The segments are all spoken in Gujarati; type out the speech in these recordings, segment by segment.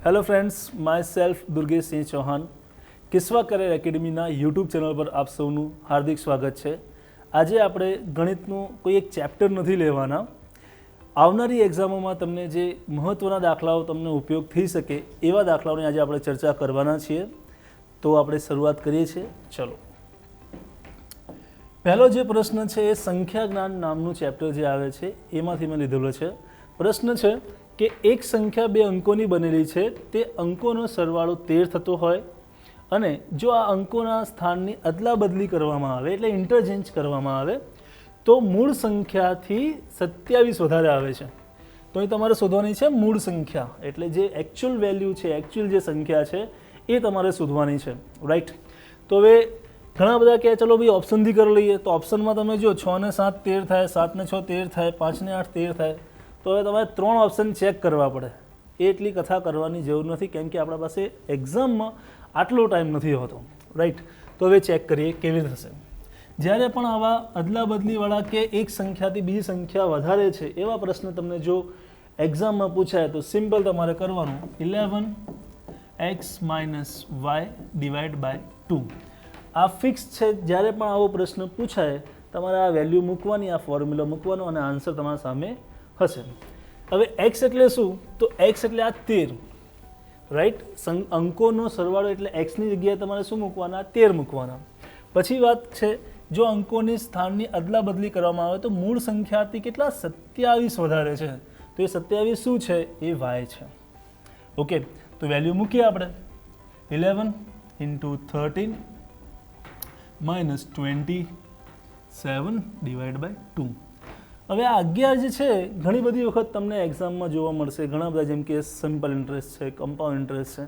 Hello friends, my self Durgesh Singh Chauhan, Kiswa career એકેડમીના યુટ્યુબ ચેનલ પર આપ સૌનું હાર્દિક સ્વાગત છે. આજે આપણે ગણિતનું કોઈ એક ચેપ્ટર નથી લેવાના. આવનારી એક્ઝામોમાં તમને જે મહત્ત્વના દાખલાઓ તમને ઉપયોગ થઈ શકે એવા દાખલાઓની આજે આપણે ચર્ચા કરવાના છીએ. તો આપણે શરૂઆત કરીએ છીએ. ચલો, પહેલો જે પ્રશ્ન છે એ સંખ્યા જ્ઞાન નામનું ચેપ્ટર જે આવે છે એમાંથી મેં લીધેલો છે. પ્રશ્ન છે કે એક સંખ્યા બે અંકોની બનેલી છે, તે અંકોનો સરવાળો 13 થતો હોય અને જો આ અંકોના સ્થાનની અદલા બદલી કરવામાં આવે એટલે ઇન્ટરચેન્જ કરવામાં આવે તો મૂળ સંખ્યાથી 27 વધારે આવે છે. તો અહીં તમારે શોધવાની છે મૂળ સંખ્યા, એટલે જે એકચ્યુઅલ વેલ્યુ છે, એકચ્યુઅલ જે સંખ્યા છે એ તમારે શોધવાની છે. રાઈટ. તો હવે ઘણા બધા કહે ચલો ભાઈ ઓપ્શનથી કરી લઈએ. તો ઓપ્શનમાં તમે જો 6 ને 7 13 થાય, 7 ને 6 13 થાય, 5 ને 8 13 થાય. તો હવે તમારે 3 ઓપ્શન ચેક કરવા પડે. એટલી કથા કરવાની જરૂર નથી, કેમ કે આપણા પાસે એક્ઝામમાં આટલો ટાઈમ નથી હોતો. રાઈટ. તો હવે ચેક કરીએ કેવી રીતે થશે. જ્યારે પણ આવા અદલા બદલીવાળા કે એક સંખ્યાથી બીજી સંખ્યા વધારે છે એવા પ્રશ્ન તમને જો એક્ઝામમાં પૂછાય તો સિમ્પલ તમારે કરવાનું 11x - y ડિવાઈડ બાય 2. આ ફિક્સ છે. જ્યારે પણ આવો પ્રશ્ન પૂછાય તમારે આ વેલ્યુ મૂકવાની, આ ફોર્મ્યુલા મૂકવાનો અને આન્સર તમારા સામે હશે. હવે x એટલે શું? તો x એટલે આ 13. રાઈટ. અંકોનો સરવાળો એટલે x ની જગ્યાએ તમારે શું મૂકવાના? 13 મૂકવાના. પછી વાત છે, જો અંકોની સ્થાનની અદલા બદલી કરવામાં આવે તો મૂળ સંખ્યાથી કેટલા? 27 વધારે છે. તો એ 27 શું છે? એ y છે. ઓકે. તો વેલ્યુ મૂકીએ આપણે. 11 × 13 - 27 ડિવાઈડ બાય 2. હવે આ 11 જે છે ઘણી બધી વખત તમને એક્ઝામમાં જોવા મળશે. ઘણા બધા, જેમ કે સિમ્પલ ઇન્ટરેસ્ટ છે, કમ્પાઉન્ડ ઇન્ટરેસ્ટ છે,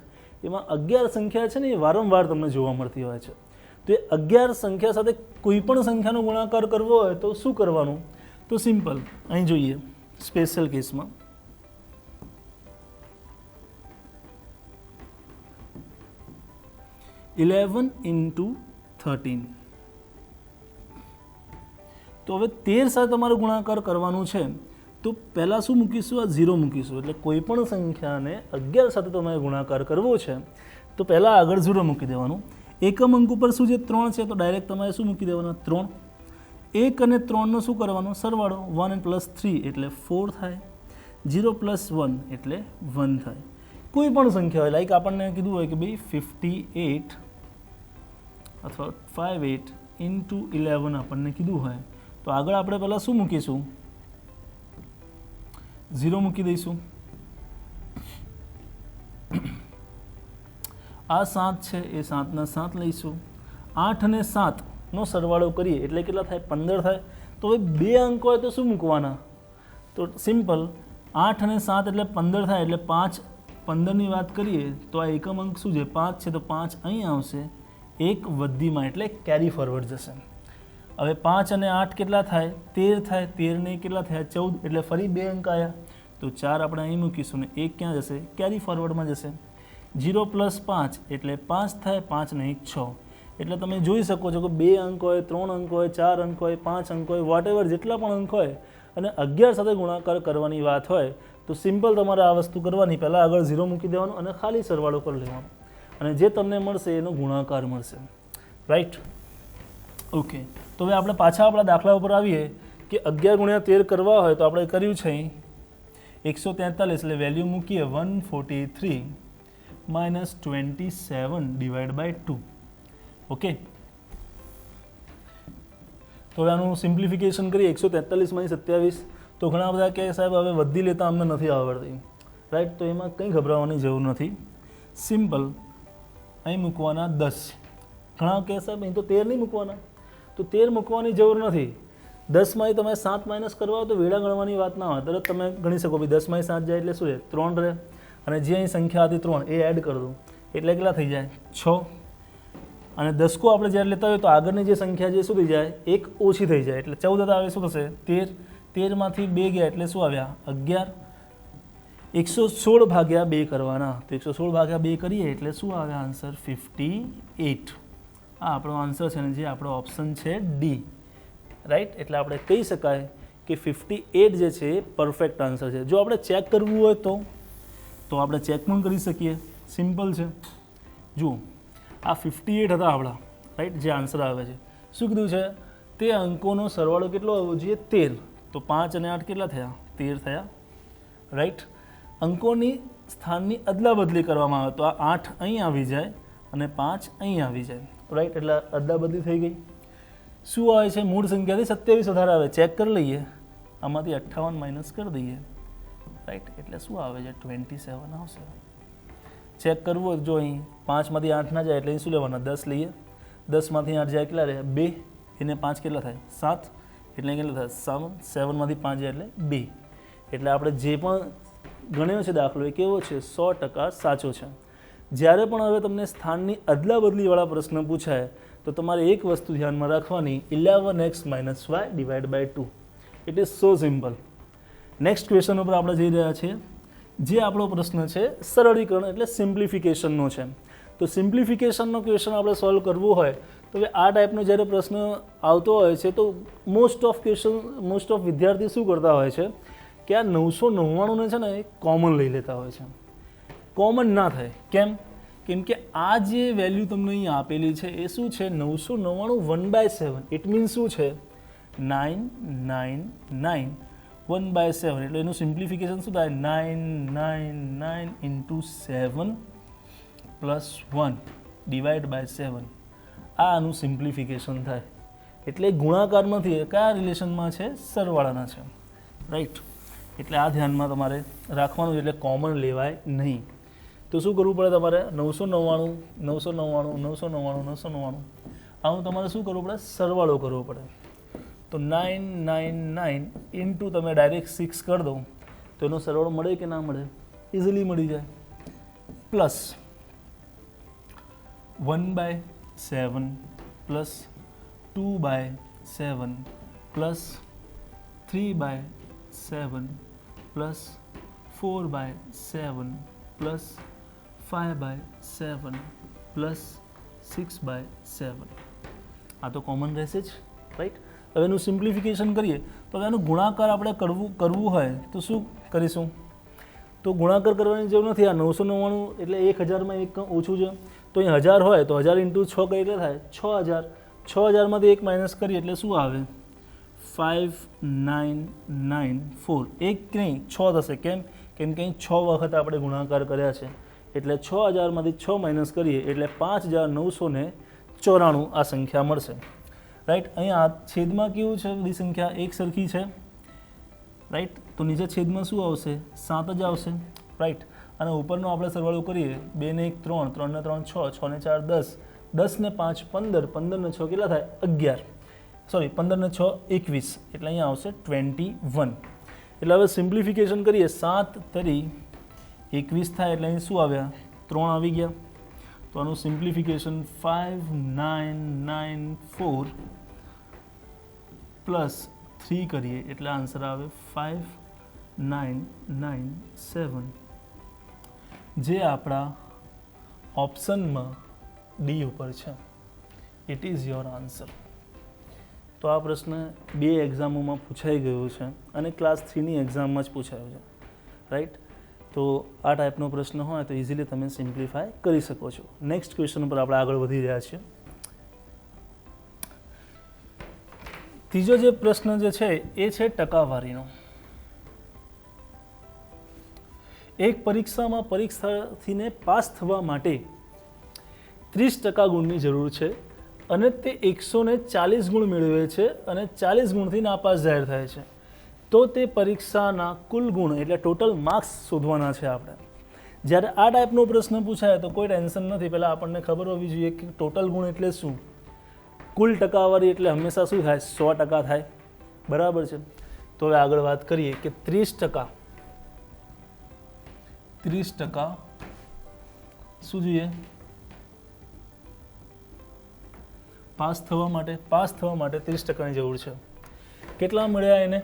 એમાં 11 સંખ્યા છે ને એ વારંવાર તમને જોવા મળતી હોય છે. તો એ 11 સંખ્યા સાથે કોઈ પણ સંખ્યાનો ગુણાકાર કરવો હોય તો શું કરવાનું? તો સિમ્પલ અહીં જોઈએ સ્પેશિયલ કેસમાં. (11 × 13). તો હવે 13 સાથે તમારે ગુણાકાર કરવાનું છે તો પહેલાં શું મૂકીશું? આ 0 મૂકીશું. એટલે કોઈ પણ સંખ્યાને 11 સાથે તમારે ગુણાકાર કરવો છે તો પહેલાં આગળ 0 મૂકી દેવાનું. એકમ અંક ઉપર શું છે? 3 છે, તો ડાયરેક્ટ તમારે શું મૂકી દેવાના? 3. 1 અને 3નો શું કરવાનો? સરવાળો. 1 + 3 એટલે 4 થાય. 0 + 1 એટલે 1 થાય. કોઈ પણ સંખ્યા હોય, લાઈક આપણને કીધું હોય કે ભાઈ 58 અથવા 58 × 11 આપણને કીધું હોય તો આગળ આપણે પહેલાં શું મૂકીશું? 0 મૂકી દઈશું. આ 7 છે એ 7ના 7 લઈશું. 8 અને 7નો સરવાળો કરીએ એટલે કેટલા થાય? 15 થાય. તો હવે 2 અંક હોય તો શું મૂકવાના? તો સિમ્પલ 8 અને 7 એટલે 15 થાય. એટલે 5 15ની વાત કરીએ તો આ એકમ અંક શું છે? 5 છે, તો 5 અહીં આવશે. 1 વધીમાં એટલે કેરી ફોરવર્ડ જશે. હવે 5 અને 8 કેટલા થાય? 13 થાય. 13 ને કેટલા થયા? 14. એટલે ફરી 2 અંક આવ્યા. તો 4 આપણે અહીં મૂકીશું ને 1 ક્યાં જશે? કેરી ફોરવર્ડમાં જશે. 0 + 5 એટલે 5 થાય. 5 ને 1 6. એટલે તમે જોઈ શકો છો કે 2 અંક હોય, 3 અંક હોય, 4 અંક હોય, 5 અંક હોય, વોટેવર જેટલા પણ અંક હોય અને 11 સાથે ગુણાકાર કરવાની વાત હોય તો સિમ્પલ તમારે આ વસ્તુ કરવાની. પહેલાં આગળ 0 મૂકી દેવાનું અને ખાલી સરવાળો કરી લેવાનો અને જે તમને મળશે એનો ગુણાકાર મળશે. રાઈટ. ઓકે. તો હવે આપણે પાછા આપણા દાખલા ઉપર આવીએ કે 11 × 13 કરવા હોય તો આપણે કર્યું છે 143. એટલે વેલ્યુ મૂકીએ 143 - 27 ડિવાઈડ બાય 2. ઓકે. તો હવે આનું સિમ્પ્લિફિકેશન કરીએ. 143 - 27. તો ઘણા બધા કહે સાહેબ હવે વધી લેતા અમને નથી આવડતી. રાઈટ. તો એમાં કંઈ ગભરાવાની જરૂર નથી. સિમ્પલ અહીં મૂકવાના 10. ઘણા કહે સાહેબ અહીં તો 13 નહીં મૂકવાના. તો 13 મૂકવાની જરૂર નથી. 10માંથી તમે 7 માઇનસ કરવા હોય તો વેળા ગણવાની વાત ના હોય. તરત તમે ગણી શકો ભાઈ 10માંથી 7 જાય એટલે શું છે? 3 રહે. અને જે અહીં સંખ્યા હતી 3 એ એડ કરી દઉં એટલે કેટલા થઈ જાય? 6. અને દસકો આપણે જ્યારે લેતા હોય તો આગળની જે સંખ્યા જે શું થઈ જાય? 1 ઓછી થઈ જાય. એટલે 14 આવે શું થશે? 13. 13માંથી 2 ગયા એટલે શું આવ્યા? 11. 116 ભાગ્યા 2 કરવાના. તો 116 ભાગ્યા 2 કરીએ એટલે શું આવે આન્સર? 58. આ આપણો આન્સર છે ને જે આપણો ઓપ્શન છે ડી. રાઈટ. એટલે આપણે કહી શકાય કે 58 જે છે એ પરફેક્ટ આન્સર છે. જો આપણે ચેક કરવું હોય તો આપણે ચેક પણ કરી શકીએ. સિમ્પલ છે. જુઓ, આ 58 હતા આપણા, રાઈટ, જે આન્સર આવે છે. શું કીધું છે? તે અંકોનો સરવાળો કેટલો આવવો જોઈએ? 13. તો 5 અને 8 કેટલા થયા? 13 થયા, રાઈટ. અંકોની સ્થાનની અદલા બદલી કરવામાં આવે તો આ 8 અહીં આવી જાય અને 5 અહીં આવી જાય, રાઈટ. એટલે અદલા બદલી થઈ ગઈ. શું આવે છે? મૂળ સંખ્યાથી 27 વધારે આવે. ચેક કરી લઈએ. આમાંથી 58 માઇનસ કરી દઈએ, રાઈટ. એટલે શું આવે છે? 27 આવશે. ચેક કરવું હોય જો અહીં 5માંથી 8 ના જાય એટલે અહીં શું લેવાના? 10 લઈએ. 10માંથી 8 જાય કેટલા રહે? 2. એને 5 કેટલા થાય? 7. એટલે કેટલા થાય? 7. 7માંથી 5 જાય એટલે 2. એટલે આપણે જે પણ ગણ્યો છે દાખલો એ કેવો છે? 100% સાચો છે. જ્યારે પણ હવે તમને સ્થાનની અદલા બદલીવાળા પ્રશ્ન પૂછાય તો તમારે એક વસ્તુ ધ્યાનમાં રાખવાની, 11x - y divide by 2. It is so simple. Next question ઉપર આપણે જઈ રહ્યા છીએ. જે આપણો પ્રશ્ન છે સરળીકરણ એટલે સિમ્પ્લિફિકેશનનો છે. તો સિમ્પ્લિફિકેશનનો ક્વેશ્ચન આપણે સોલ્વ કરવું હોય તો હવે આ ટાઈપનો જ્યારે પ્રશ્ન આવતો હોય છે તો મોસ્ટ ઓફ વિદ્યાર્થી શું કરતા હોય છે કે આ 999ને છે ને એ કોમન લઈ લેતા હોય છે. કોમન ના થાય. કેમ? કેમ કે આ જે વેલ્યુ તમને અહીં આપેલી છે એ શું છે? 999 1/7. ઇટ મીન્સ શું છે? 999 1/7. એટલે એનું સિમ્પ્લિફિકેશન શું થાય? 999 × 7 + 1 ડિવાઈડ બાય 7. આ આનું સિમ્પ્લિફિકેશન થાય. એટલે ગુણાકારમાંથી કયા રિલેશનમાં છે? સરવાળાના છે, રાઈટ. એટલે આ ધ્યાનમાં તમારે રાખવાનું, એટલે કોમન લેવાય નહીં. તો શું કરવું પડે તમારે? 999 999 999 999 આનું તમારે શું કરવું પડે? સરવાળો કરવો પડે. તો 999 ઇન્ટુ તમે ડાયરેક્ટ 6 કરી દો તો એનો સરવાળો મળે કે ના મળે? ઇઝીલી મળી જાય. Plus 1/7 plus 2/7 plus 3/7 plus 4/7 plus 5/7 plus 6/7. આ તો કોમન રહેશે જ, રાઈટ. હવે એનું સિમ્પ્લિફિકેશન કરીએ તો હવે એનું ગુણાકાર આપણે કરવું હોય તો શું કરીશું? તો ગુણાકાર કરવાની જરૂર નથી. આ 999 એટલે 1000માં એક ઓછું છે તો અહીં 1000 હોય તો 1000 × 6 કઈ એટલે થાય? 6000. 6000માંથી 1 માઇનસ કરીએ એટલે શું આવે? 5994. એક નહીં 6 થશે. કેમ? કેમ કે અહીં 6 વખત આપણે ગુણાકાર કર્યા છે. એટલે 6000માંથી 6 માઇનસ કરીએ એટલે 5994 આ સંખ્યા મળશે, રાઈટ. અહીંયા છેદમાં કેવું છે? બધી સંખ્યા એક સરખી છે, રાઈટ. તો નીચે છેદમાં શું આવશે? 7 જ આવશે, રાઈટ. અને ઉપરનો આપણે સરવાળો કરીએ. 2 ને 1 3, 3 ને 3 6, 6 ને 4 10, 10 ને 5 15, 15 ને 6 કેટલા થાય? 11. સોરી, 15 ને 6 21. એટલે અહીંયા આવશે 21. એટલે હવે સિમ્પ્લિફિકેશન કરીએ. 7 તરી 21 થાય એટલે અહીં શું આવ્યા? 3 આવી ગયા. તો આનું સિમ્પ્લિફિકેશન 5994 પ્લસ 3 કરીએ એટલે આન્સર આવે 5997, જે આપણા ઓપ્શનમાં ડી ઉપર છે. It is your answer. તો આ પ્રશ્ન 2 એક્ઝામોમાં પૂછાઈ ગયો છે અને ક્લાસ 3ની એક્ઝામમાં જ પૂછાયો છે, રાઈટ. તો આ ટાઈપનો પ્રશ્ન હોય તો ઇઝીલી તમે સિમ્પ્લિફાય કરી શકો છો. નેક્સ્ટ ક્વેશ્ચન ઉપર આપણે આગળ વધી રહ્યા છીએ. ત્રીજો જે પ્રશ્ન જે છે એ છે ટકાવારીનો. એક પરીક્ષામાં પરીક્ષાર્થીને પાસ થવા માટે 30% ગુણની જરૂર છે અને તે 140 ગુણ મેળવે છે અને 40 ગુણથી નાપાસ જાહેર થાય છે. તો તે પરીક્ષાના કુલ ગુણ એટલે ટોટલ માર્ક્સ શોધવાના છે આપણે. જ્યારે આ ટાઈપનો પ્રશ્ન પૂછાય તો કોઈ ટેન્શન નથી. પહેલાં આપણને ખબર હોવી જોઈએ કે ટોટલ ગુણ એટલે શું. કુલ ટકાવારી એટલે હંમેશા શું થાય? 100% થાય, બરાબર છે. તો હવે આગળ વાત કરીએ કે 30% શું જોઈએ? પાસ થવા માટે 30%ની જરૂર છે. કેટલા મળ્યા એને?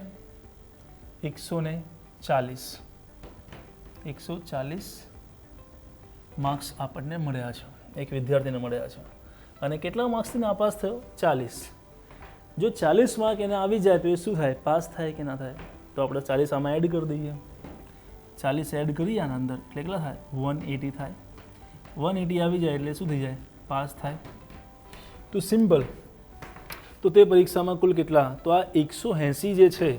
140 માર્ક્સ આપણને મળ્યા છે, એક વિદ્યાર્થીને મળ્યા છે. અને કેટલા માર્ક્સથી નાપાસ થયો? 40. જો 40 માર્ક એને આવી જાય તો એ શું થાય, પાસ થાય કે ના થાય? તો આપણે 40 આમાં એડ કરી દઈએ, 40 એડ કરીએ આના અંદર એટલે કેટલા થાય, 180 થાય. 180 આવી જાય એટલે શું થઈ જાય, પાસ થાય. તો સિમ્પલ. તો તે પરીક્ષામાં કુલ કેટલા, તો આ 180 જે છે,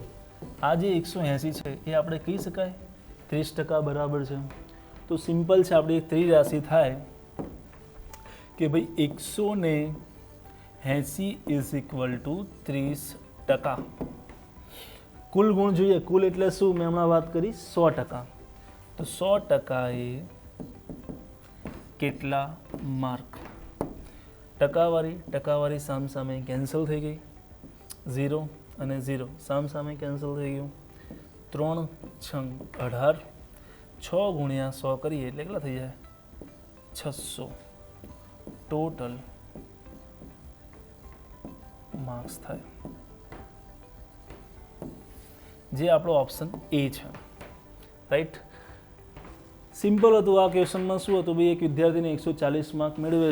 આ જે 180 છે એ આપણે કહી શકાય 30% બરાબર છે. તો સિમ્પલ છે, આપણી ત્રિરાશિ થાય કે ભાઈ 180 ઇઝ ઇક્વલ ટુ 30%. કુલ ગુણ જોઈએ, કુલ એટલે શું, મેં હમણાં વાત કરી 100%. તો 100% એ કેટલા માર્ક? ટકાવારી સામસામે કેન્સલ થઈ ગઈ, 0 અને 0 સામસામે કેન્સલ થઈ ગયું. 3 છંગ 18, 6 ગુણ્યા 100 કરીએ એટલે કેટલા થઈ જાય, 600 ટોટલ માર્ક્સ થાય, જે આપણો ઓપ્શન એ છે. રાઈટ. સિમ્પલ હતું. આ ક્વેશ્ચનમાં શું હતું ભાઈ, એક વિદ્યાર્થીને 140 માર્ક મળે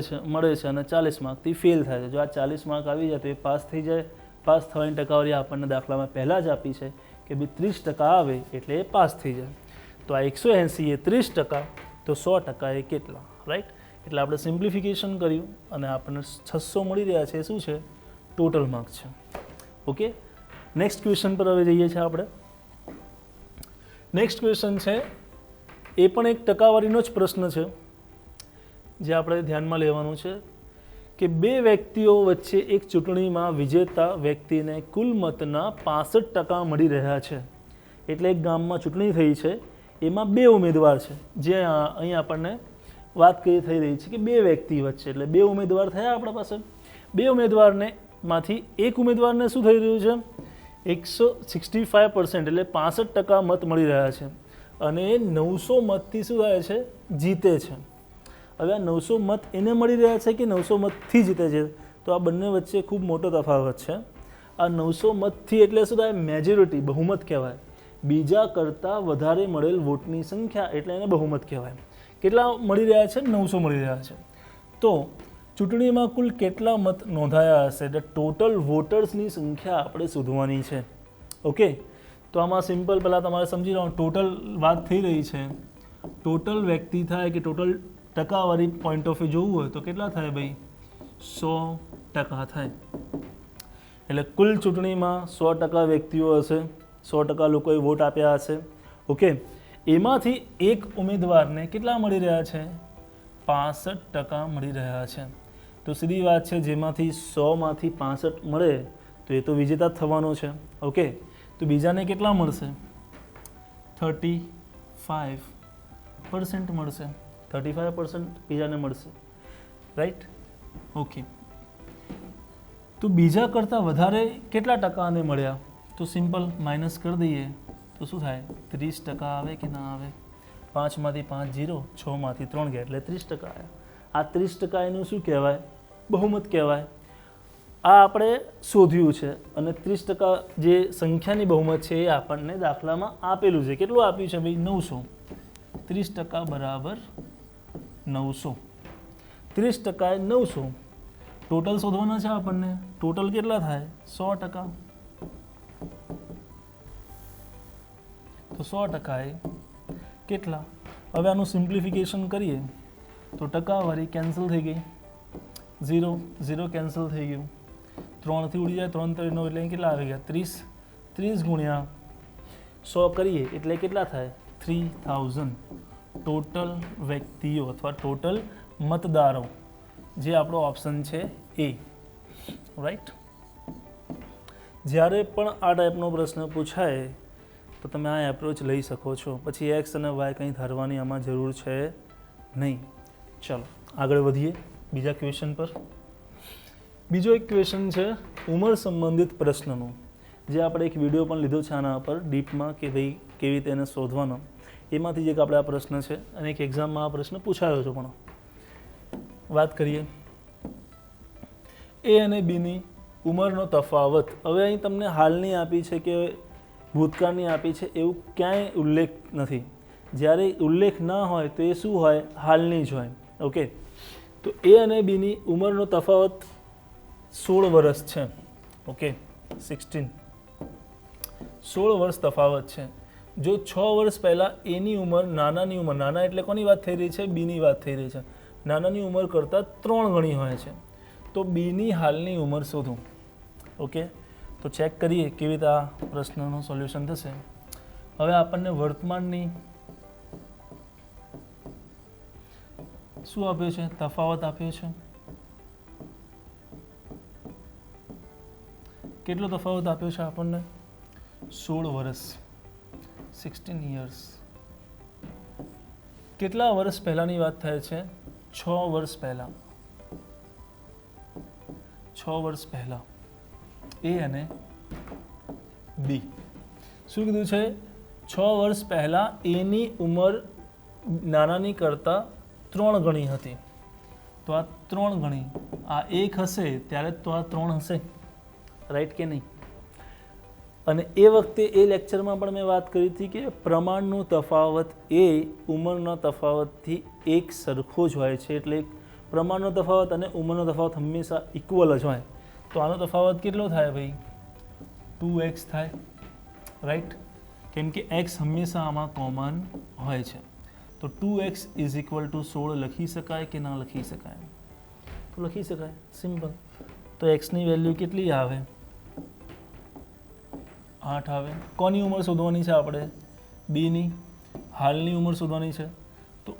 છે અને 40 માર્કથી ફેલ થાય છે. જો આ 40 માર્ક આવી જાય તો એ પાસ થઈ જાય. પાસ થવાની ટકાવારી આપણને દાખલામાં પહેલાં જ આપી છે કે ભાઈ 30% આવે એટલે એ પાસ થઈ જાય. તો આ 180 એ 30%, તો 100% એ કેટલા? રાઈટ. એટલે આપણે સિમ્પ્લિફિકેશન કર્યું અને આપણને 600 મળી રહ્યા છે. શું છે? ટોટલ માર્ક છે. ઓકે. નેક્સ્ટ ક્વેશ્ચન પર હવે જઈએ છીએ આપણે. નેક્સ્ટ ક્વેશ્ચન છે, એ પણ એક ટકાવારીનો જ પ્રશ્ન છે જે આપણે ધ્યાનમાં લેવાનું છે કે બે વ્યક્તિઓ વચ્ચે એક ચૂંટણીમાં વિજેતા વ્યક્તિને કુલ મતના 65% મળી રહ્યા છે. એટલે એક ગામમાં ચૂંટણી થઈ છે, એમાં બે ઉમેદવાર છે. જે અહીં આપણને વાત કરી થઈ રહી છે કે બે વ્યક્તિ વચ્ચે, એટલે બે ઉમેદવાર થયા આપણા પાસે. બે ઉમેદવારને માંથી એક ઉમેદવારને શું થઈ રહ્યું છે, 165% એટલે 65% મત મળી રહ્યા છે અને એ 900 મતથી શું થાય છે, જીતે છે. હવે આ 900 મત એને મળી રહ્યા છે કે 900 મતથી જીતે છે, તો આ બંને વચ્ચે ખૂબ મોટો તફાવત છે. આ 900 મતથી એટલે શું થાય, મેજોરિટી, બહુમત કહેવાય. બીજા કરતાં વધારે મળેલ વોટની સંખ્યા એટલે એને બહુમત કહેવાય. કેટલા મળી રહ્યા છે, 900 મળી રહ્યા છે. તો ચૂંટણીમાં કુલ કેટલા મત નોંધાયા હશે, એટલે ટોટલ વોટર્સની સંખ્યા આપણે શોધવાની છે. ઓકે. તો આમાં સિમ્પલ પહેલાં તમારે સમજી લો, ટોટલ વાત થઈ રહી છે, ટોટલ વ્યક્તિ થાય કે ટોટલ ટકાવારી પોઈન્ટ ઓફ વ્યૂ જોવું હોય તો કેટલા થાય ભાઈ, 100% થાય. એટલે કુલ ચૂંટણીમાં 100% વ્યક્તિઓ હશે, 100% લોકોએ વોટ આપ્યા હશે. ઓકે. એમાંથી એક ઉમેદવારને કેટલા મળી રહ્યા છે, 65% મળી રહ્યા છે. તો સીધી વાત છે, જેમાંથી 100માંથી 65 મળે તો એ તો વિજેતા થવાનો છે. ઓકે. તો બીજાને કેટલા મળશે, 35% મળશે. 35% બીજાને મળશે. રાઈટ. ઓકે. તો બીજા કરતાં વધારે કેટલા ટકાને મળ્યા, તો સિમ્પલ માઇનસ કરી દઈએ તો શું થાય, 30% આવે કે ના આવે? 5માંથી 5 0, 6માંથી 3 ગયા એટલે 30% આવ્યા. આ 30% એનું શું કહેવાય, બહુમત કહેવાય. આ આપણે શોધ્યું છે અને 30% જે સંખ્યાની બહુમત છે એ આપણને દાખલામાં આપેલું છે. કેટલું આપ્યું છે ભાઈ, 900. 30% બરાબર 900. 30% એ 900. ટોટલ શોધવાના છે આપણને. ટોટલ કેટલા થાય, 100%. તો 100% એ કેટલા? હવે આનું સિમ્પ્લિફિકેશન કરીએ તો ટકાવારી કેન્સલ થઈ ગઈ, 0 0 કેન્સલ થઈ ગયું, 3થી ઉડી જાય, 3 3 9 એટલે કેટલા આવી ગયા, 30. 30 ગુણ્યા 100 કરીએ એટલે કેટલા થાય, 3000 ટોટલ વ્યક્તિઓ અથવા ટોટલ મતદારો, જે આપણો ઓપ્શન છે એ. રાઈટ. જ્યારે પણ આ ટાઈપનો પ્રશ્ન પૂછાય તો તમે આ એપ્રોચ લઈ શકો છો. પછી એક્સ અને વાય કંઈ ધારવાની આમાં જરૂર છે નહીં. ચાલો આગળ વધીએ બીજા ક્વેશ્ચન પર. બીજો એક ક્વેશ્ચન છે ઉંમર સંબંધિત પ્રશ્નનો, જે આપણે એક વિડીયો પણ લીધો છે આના પર ડીપમાં કે ભાઈ કેવી રીતે એને શોધવાનો. એમાંથી જ એક આપણે આ પ્રશ્ન છે અને એક એક્ઝામમાં આ પ્રશ્ન પૂછાયો છે. પણ વાત કરીએ એ અને બીની ઉંમરનો તફાવત. હવે અહીં તમને હાલની આપી છે કે ભૂતકાળની આપી છે, એવું ક્યાંય ઉલ્લેખ નથી. જ્યારે ઉલ્લેખ ના હોય તો એ શું હોય, હાલની જ હોય. ઓકે. તો એ અને બીની ઉંમરનો તફાવત 16 વર્ષ છે. ઓકે 16 વર્ષ તફાવત છે. જો 6 વર્ષ પહેલાં એની ઉંમર નાનાની ઉંમર, નાના એટલે કોની વાત થઈ રહી છે? બીની વાત થઈ રહી છે. નાનાની ઉંમર કરતાં 3 ગણી હોય છે, તો બીની હાલની ઉંમર શોધો. ઓકે, તો ચેક કરીએ કેવી રીતે આ પ્રશ્નનું સોલ્યુશન થશે. હવે આપણને વર્તમાનની શું આપ્યું છે? તફાવત આપ્યો છે. કેટલો તફાવત આપ્યો છે આપણને? 16 વર્ષ, 16 years. કેટલા વર્ષ પહેલાંની વાત થાય છે? 6 વર્ષ પહેલાં. 6 વર્ષ પહેલાં એ અને બી. શું કીધું છે? 6 વર્ષ પહેલાં એની ઉંમર નાનાની કરતાં 3 ગણી હતી. તો આ 3 ગણી, આ 1 હશે ત્યારે તો આ 3 હશે, રાઈટ કે નહીં? અને એ વખતે એ લેક્ચરમાં પણ મેં વાત કરી હતી કે પ્રમાણનો તફાવત એ ઉંમરના તફાવતથી એક સરખો જ હોય છે. એટલે પ્રમાણનો તફાવત અને ઉંમરનો તફાવત હંમેશા ઇક્વલ જ હોય. તો આનો તફાવત કેટલો થાય ભાઈ? 2x થાય, રાઈટ? કેમ કે x હંમેશા આમાં કોમન હોય છે. તો 2x ઇઝ ઇક્વલ ટુ 16 લખી શકાય કે ના લખી શકાય? તો લખી શકાય, સિમ્પલ. તો એક્સની વેલ્યુ કેટલી આવે? 8 આવે. કોની ઉંમર શોધવાની છે આપણે? બીની હાલની ઉંમર શોધવાની છે. તો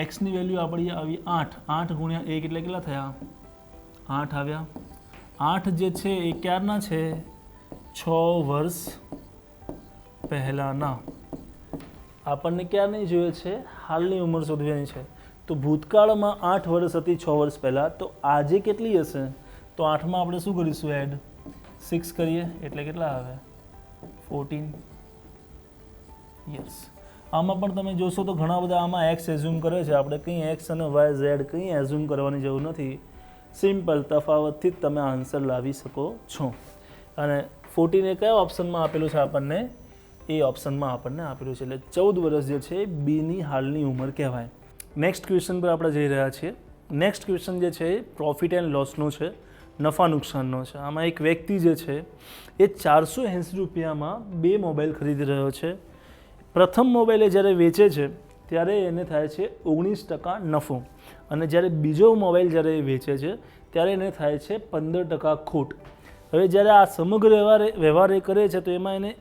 એક્સની વેલ્યુ આપણી આવી 8. 8 ગુણ્યા 1 એટલે કેટલા થયા? 8 આવ્યા. 8 જે છે એ ક્યારના છે? 6 વર્ષ પહેલાંના. આપણને ક્યારની જોઈએ છે? હાલની ઉંમર શોધવાની છે. તો ભૂતકાળમાં 8 વર્ષ હતી 6 વર્ષ પહેલાં, તો આજે કેટલી હશે? તો 8માં આપણે શું કરીશું? એડ 6 કરીએ એટલે કેટલા આવે? 14 years. આમાં પણ તમે જોશો તો ઘણા બધા આમાં એક્સ એઝ્યુમ કરે છે. આપણે કંઈ એક્સ અને વાય ઝેડ કંઈ એઝ્યુમ કરવાની જરૂર નથી. સિમ્પલ તફાવતથી જ તમે આન્સર લાવી શકો છો. અને 14 એ કયા ઓપ્શનમાં આપેલું છે આપણને? એ ઓપ્શનમાં આપણને આપેલું છે. એટલે 14 વર્ષ જે છે બીની હાલની ઉંમર કહેવાય. નેક્સ્ટ ક્વેશ્ચન પર આપણે જઈ રહ્યા છીએ. નેક્સ્ટ ક્વેશ્ચન જે છે પ્રોફિટ એન્ડ લોસનો છે, નફા નુકસાનનો છે. આમાં એક વ્યક્તિ જે છે એ 480 રૂપિયામાં 2 મોબાઈલ ખરીદી રહ્યો છે. પ્રથમ મોબાઈલ એ જ્યારે વેચે છે ત્યારે એને થાય છે 19% નફો, અને જ્યારે બીજો મોબાઈલ જ્યારે એ વેચે છે ત્યારે એને થાય છે 15% ખોટ. હવે જ્યારે આ સમગ્ર વ્યવહાર એ કરે છે તો એમાં એને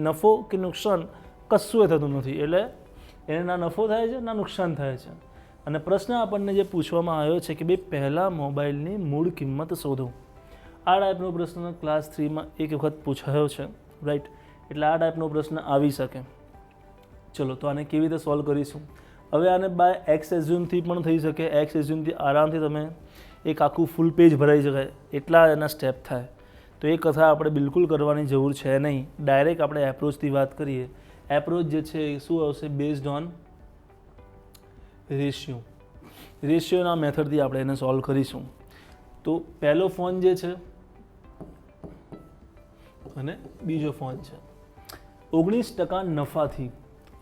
નફો કે નુકસાન કશું થતું નથી. એટલે એને ના નફો થાય છે ના નુકસાન થાય છે. અને પ્રશ્ન આપણને જે પૂછવામાં આવ્યો છે કે ભાઈ પહેલાં મોબાઈલની મૂળ કિંમત શોધો. આ ટાઈપનો પ્રશ્ન ક્લાસ 3માં એક વખત પૂછાયો છે, રાઈટ? એટલે આ ટાઈપનો પ્રશ્ન આવી શકે. ચલો, તો આને કેવી રીતે સોલ્વ કરીશું? હવે આને બાય એક્સ એઝ્યુમથી પણ થઈ શકે. એક્સ એઝ્યુમથી આરામથી તમે એક આખું ફૂલ પેજ ભરાઈ શકાય એટલા એના સ્ટેપ થાય. તો એ કથા આપણે બિલકુલ કરવાની જરૂર છે નહીં. ડાયરેક્ટ આપણે એપ્રોચથી વાત કરીએ. એપ્રોચ જે છે એ શું આવશે? Based on ratio. રેશિયોના મેથડથી આપણે એને સોલ્વ કરીશું. તો પહેલો ફોન જે છે અને બીજો ફોન છે 19% નફાથી.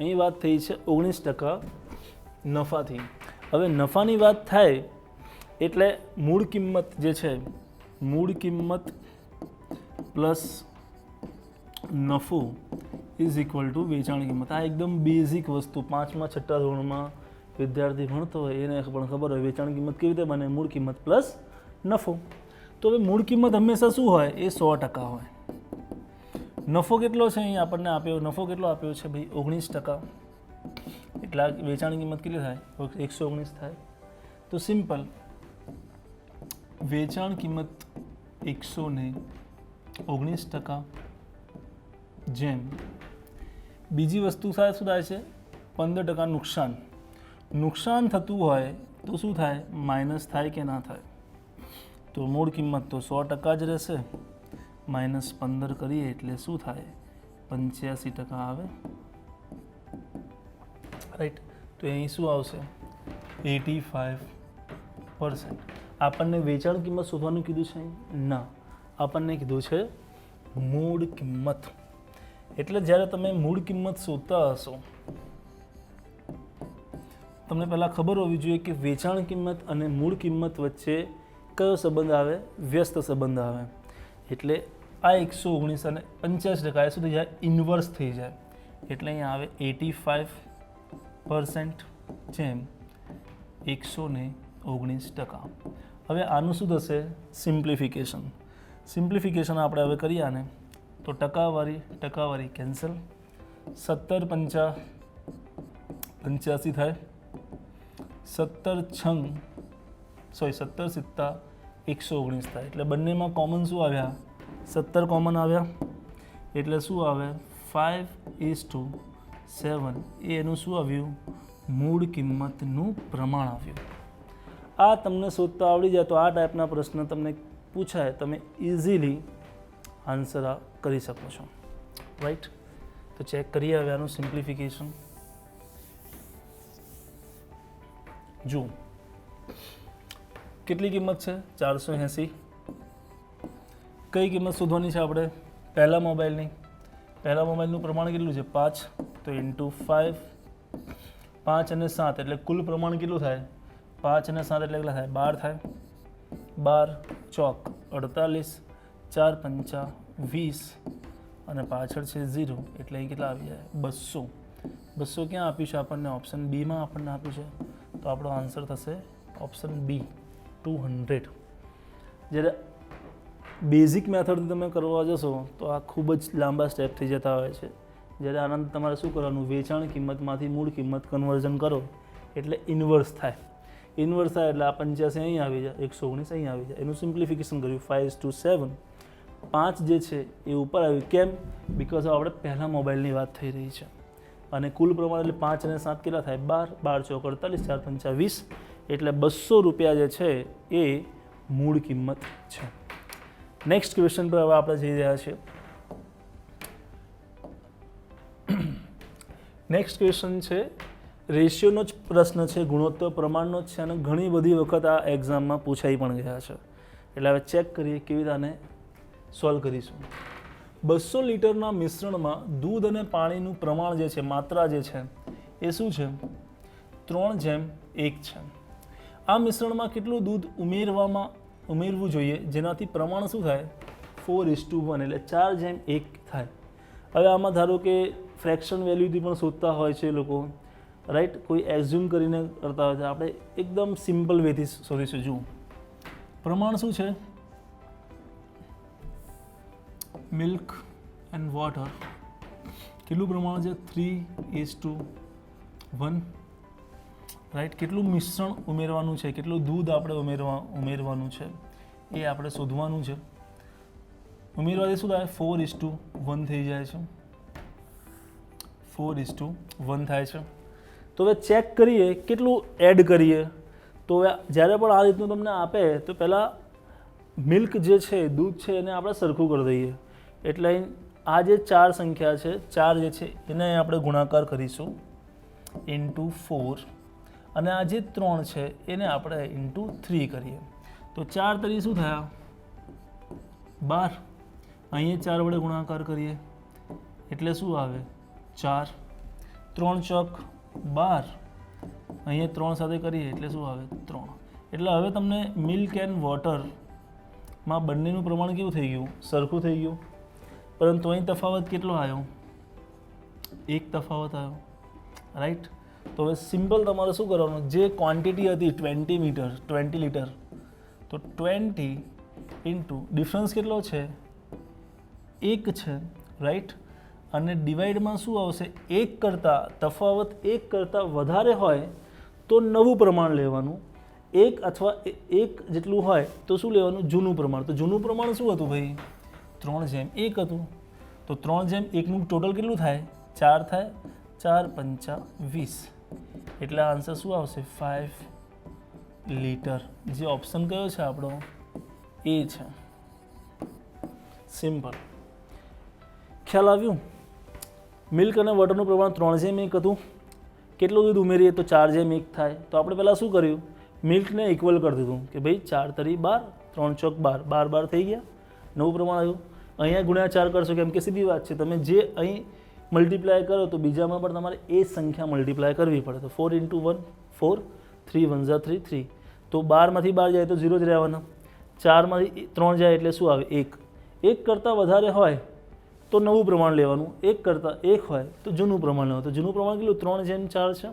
અહીં વાત થઈ છે 19% નફાથી. હવે નફાની વાત થાય એટલે મૂળ કિંમત જે છે, મૂળ કિંમત પ્લસ નફો ઇઝ ઇક્વલ ટુ વેચાણ કિંમત. આ એકદમ બેઝિક વસ્તુ 5મા 6ઠ્ઠા ધોરણમાં વિદ્યાર્થી ભણતો હોય એને પણ ખબર હોય વેચાણ કિંમત કેવી રીતે બને? મૂળ કિંમત પ્લસ નફો. તો હવે મૂળ કિંમત હંમેશા શું હોય? એ 100% હોય. નફો કેટલો છે અહીં આપણને આપ્યો? નફો કેટલો આપ્યો છે ભાઈ? 19%. એટલે વેચાણ કિંમત કેટલી થાય? 119 થાય. તો સિમ્પલ, વેચાણ કિંમત 119% જેમ બીજી વસ્તુ સાથે શું થાય છે? 15% નુકસાન. નુકસાન થતું હોય તો શું થાય? માઇનસ થાય કે ના થાય? તો મૂળ કિંમત તો 100% જ રહેશે. -15 કરીએ એટલે શું થાય? 85% આવે, રાઈટ? તો અહીં શું આવશે? 85%. આપણને વેચાણ કિંમત શોધવાનું કીધું છે? ના, આપણને કીધું છે મૂળ કિંમત. એટલે જ્યારે તમે મૂળ કિંમત શોધતા હશો તમને પહેલાં ખબર હોવી જોઈએ કે વેચાણ કિંમત અને મૂળ કિંમત વચ્ચે કયો સંબંધ આવે? વ્યસ્ત સંબંધ આવે. એટલે આ 119 અને 85% એ શું થઈ જાય? ઇન્વર્સ થઈ જાય. એટલે અહીંયા આવે 85% જેમ 119%. હવે આનું શું થશે? સિમ્પ્લિફિકેશન. સિમ્પ્લિફિકેશન આપણે હવે કરીએ આને તો ટકાવારી કેન્સલ. 17 પંચા 85 થાય. 17 સિત્તા 119 થાય. એટલે બંનેમાં કોમન શું આવ્યા? 17 કોમન આવ્યા. એટલે શું આવે? 5:7 એ એનું શું આવ્યું? મૂળ કિંમતનું પ્રમાણ આવ્યું. આ તમને શોધતા આવડી જાય તો આ ટાઈપના પ્રશ્ન તમને પૂછાય, તમે ઇઝીલી આન્સર કરી શકો છો. રાઈટ? તો ચેક કરીએ હવે આનું સિમ્પ્લિફિકેશન. જુઓ કેટલી કિંમત છે? 480. કઈ કિંમત શોધવાની છે આપણે? પહેલા મોબાઈલની. પહેલા મોબાઈલનું પ્રમાણ કેટલું છે? 5. તો ઇન્ટુ 5. 5 અને 7 એટલે કુલ પ્રમાણ કેટલું થાય? 5 અને 7 એટલે કેટલા થાય? 12 થાય. 12 ચોક 48. 4 પંચા 20 અને પાછળ છે 0 એટલે અહીં કેટલા આવી જાય? 200. 200 ક્યાં આપ્યું છે આપણને? ઓપ્શન બીમાં આપણને આપ્યું છે. તો આપણો આન્સર થશે ઓપ્શન બી 200. જ્યારે બેઝિક મેથડથી તમે કરવા જશો તો આ ખૂબ જ લાંબા સ્ટેપ થઈ જતા હોય છે. જ્યારે આનંદ તમારે શું કરવાનું? વેચાણ કિંમતમાંથી મૂળ કિંમત કન્વર્ઝન કરો એટલે ઇન્વર્સ થાય. ઇન્વર્સ થાય એટલે આ 85 અહીં આવી જાય, 119 અહીં આવી જાય. એનું સિમ્પ્લિફિકેશન કર્યું 5:7. 5 જે છે એ ઉપર આવ્યું. કેમ? બિકોઝ આપણે પહેલા મોબાઈલની વાત થઈ રહી છે અને કુલ પ્રમાણ એટલે 5 અને 7 કેટલા થાય? 12. 12 ચોક 48. 4 પંચા 20 એટલે 200 રૂપિયા જે છે એ મૂળ કિંમત છે. નેક્સ્ટ ક્વેશ્ચન પર હવે આપણે જઈ રહ્યા છીએ. નેક્સ્ટ ક્વેશ્ચન છે રેશિયોનો જ પ્રશ્ન છે, ગુણોત્તર પ્રમાણનો જ છે અને ઘણી બધી વખત આ એક્ઝામમાં પૂછાઈ પણ ગયા છે. એટલે હવે ચેક કરીએ કેવી રીતે આને સોલ્વ કરીશું. 200 લીટરના મિશ્રણમાં દૂધ અને પાણીનું પ્રમાણ જે છે, માત્રા જે છે એ શું છે? 3:1 છે. આ મિશ્રણમાં કેટલું દૂધ ઉમેરવું જોઈએ જેનાથી પ્રમાણ શું થાય? 4:1 એટલે 4:1 થાય. હવે આમાં ધારો કે ફ્રેક્શન વેલ્યુથી પણ શોધતા હોય છે લોકો, રાઈટ? કોઈ એઝ્યુમ કરીને કરતા હોય છે. આપણે એકદમ સિમ્પલ વેથી શોધીશું. જુઓ પ્રમાણ શું છે? Milk and water. કેટલું પ્રમાણ છે? 3:1. રાઈટ? કેટલું મિશ્રણ ઉમેરવાનું છે, કેટલું દૂધ આપણે ઉમેરવાનું છે એ આપણે શોધવાનું છે. ઉમેરવાથી શું થાય? 4:1 થઈ જાય છે. 4:1 થાય છે. તો હવે ચેક કરીએ કેટલું એડ કરીએ. તો હવે જ્યારે પણ આ રીતનું તમને આપે તો પહેલાં મિલ્ક જે છે, દૂધ છે, એને આપણે સરખું કરી દઈએ. એટલે આ જે 4 સંખ્યા છે, 4 જે છે એને આપણે ગુણાકાર કરીશું ઇન્ટુ 4 અને આ જે 3 છે એને આપણે ઇન્ટુ 3 કરીએ. તો 4 તરી શું થયા? 12. અહીંયા 4 વડે ગુણાકાર કરીએ એટલે શું આવે? 4. 3 ચોક 12. અહીંયા 3 સાથે કરીએ એટલે શું આવે? 3. એટલે હવે તમને મિલ્ક એન્ડ વોટરમાં બંનેનું પ્રમાણ કેવું થઈ ગયું? સરખું થઈ ગયું. પરંતુ અહીં તફાવત કેટલો આવ્યો? 1 તફાવત આવ્યો. રાઈટ? તો હવે સિમ્પલ તમારે શું કરવાનું? જે ક્વોન્ટિટી હતી 20 લીટર તો 20 ઇન્ટુ ડિફરન્સ કેટલો છે? 1 છે. રાઈટ? અને ડિવાઈડમાં શું આવશે? 1 કરતાં તફાવત 1 કરતાં વધારે હોય તો નવું પ્રમાણ લેવાનું. 1 અથવા 1 જેટલું હોય તો શું લેવાનું? જૂનું પ્રમાણ. તો જૂનું પ્રમાણ શું હતું ભાઈ? 3:1 હતું. તો 3:1નું ટોટલ કેટલું થાય? 4 થાય. 4 પંચા 20 એટલે આન્સર શું આવશે? 5 લીટર. જે ઓપ્શન કયો છે આપણો? એ છે. સિમ્પલ. ખ્યાલ આવ્યું? મિલ્ક અને વોટરનું પ્રમાણ 3:1 હતું. કેટલું દૂધ ઉમેરીએ તો 4:1 થાય. તો આપણે પહેલાં શું કર્યું? મિલ્કને ઇક્વલ કરી દીધું કે ભાઈ 4 તરી 12, 3 ચોક 12, 12 થઈ ગયા. નવું પ્રમાણ આવ્યું. અહીંયા ગુણ્યા 4 કરશો કેમ કે સીધી વાત છે. તમે જે અહીં મલ્ટીપ્લાય કરો તો બીજામાં પણ તમારે એ સંખ્યા મલ્ટીપ્લાય કરવી પડે. તો 4 × 1 4, 3 × 1 = 3 3. તો 12માંથી 12 જાય તો 0 જ રહેવાના. 4માંથી 3 જાય એટલે શું આવે? 1. એક કરતાં વધારે હોય તો નવું પ્રમાણ લેવાનું, એક કરતાં એક હોય તો જૂનું પ્રમાણ લેવાનું. તો જૂનું પ્રમાણ કેટલું 3/4 છે.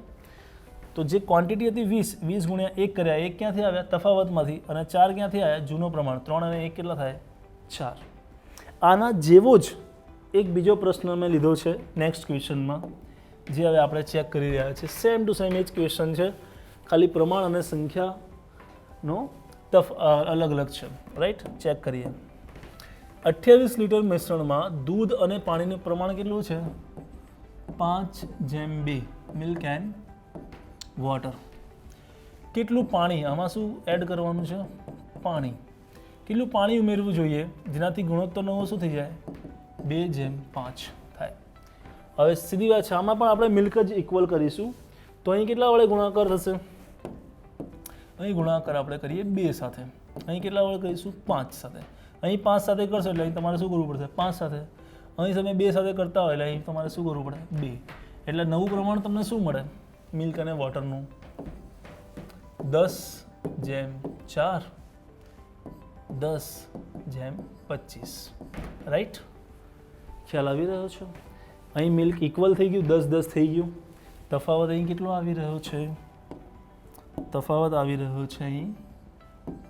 તો જે ક્વોન્ટિટી હતી 20, 20 ગુણ્યા 1 કર્યા, 1 ક્યાંથી આવ્યા તફાવતમાંથી, અને 4 ક્યાંથી આવ્યા જૂનું પ્રમાણ. 3 અને 1 કેટલા થાય 4. આના જેવો જ એક બીજો પ્રશ્ન મેં લીધો છે નેક્સ્ટ ક્વેશ્ચનમાં, જે હવે આપણે ચેક કરી રહ્યા છીએ. સેમ ટુ સેમ એ જ ક્વેશ્ચન છે, ખાલી પ્રમાણ અને સંખ્યાનો અલગ અલગ છે. રાઈટ, ચેક કરીએ. 28 લીટર મિશ્રણમાં દૂધ અને પાણીનું પ્રમાણ કેટલું છે? 5:2 મિલ્ક એન્ડ વોટર. કેટલું પાણી, આમાં શું એડ કરવાનું છે? પાણી. કેટલું પાણી ઉમેરવું જોઈએ જેનાથી ગુણોત્તર નવો શું થઈ જાય? 2:5 થાય. હવે સીધી વાત છે, આમાં પણ આપણે મિલ્ક જ ઇક્વલ કરીશું. તો અહીં કેટલા વડે ગુણાકાર થશે? અહીં ગુણાકાર આપણે કરીએ 2 સાથે. અહીં કેટલા વડે કરીશું? 5 સાથે. અહીં 5 સાથે કરશો એટલે અહીં તમારે શું કરવું પડશે? 5 સાથે. અહીં તમે 2 સાથે કરતા હોય એટલે અહીં તમારે શું કરવું પડે? 2. એટલે નવું પ્રમાણ તમને શું મળે મિલ્ક અને વોટરનું? 10:4 10:25. રાઈટ, ખ્યાલ આવી રહ્યો છે? અહીં મિલ્ક ઇક્વલ થઈ ગયું, 10-10 થઈ ગયું. તફાવત અહીં કેટલો આવી રહ્યો છે? તફાવત આવી રહ્યો છે અહીં